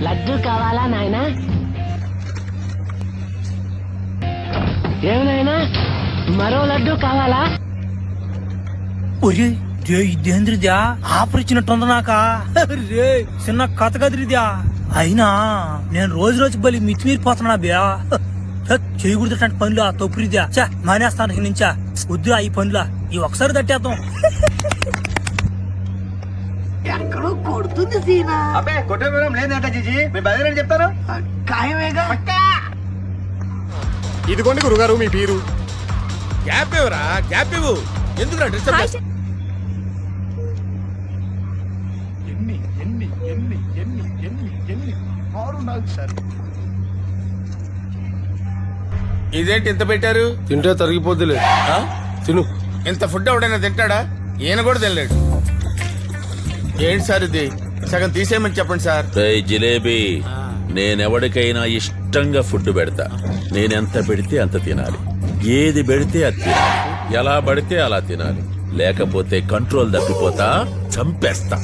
లడ్డు కావాలా నాయనా? ఏమనాయనా మరో లడ్డు కావాలా? ఒరే ఇదేంద్రిద్యా ఆపరిచినట్టుంది నాక రే చిన్న కథ కదిరిద్యా. అయినా నేను రోజు బలి మితిమీరిపోతున్నా బ్యా. చేయకూడదు పనులు తొప్పురిద్యా. చా మానేస్తాను నుంచా. వద్దురా ఈ పనులా, ఈ ఒకసారి తట్టేద్దాం. ఎక్కడో కొడుతుంది సీనా. అబ్బే కొట్టే వివరం లేదంట జీజీ, మీ బదిలీ చెప్తాను. ఖాయమేగా. ఇదిగోండి గురుగారు మీ పీరు. గ్యాప్ ఇవ్వరా, గ్యాప్ ఇవ్వు. ఎందుకు డిస్టర్బ్? ఇదేంటి ఇంత పెట్టారు? తింటే తరిగిపోద్దులే, తిను. ఇంత ఫుడ్ ఎవడైనా తింటాడా? ఈయన కూడా తినలేడు. ఏంటి సార్ ఇది? సగం తీసేయమని చెప్పండి సార్. జిలేబీ, నేనెవడికైనా ఇష్టంగా ఫుడ్ పెడతా. నేనెంత పెడితే అంత తినాలి. ఏది పెడితే అది తినాలి. ఎలా పడితే అలా తినాలి. లేకపోతే కంట్రోల్ తప్పిపోతా, చంపేస్తా.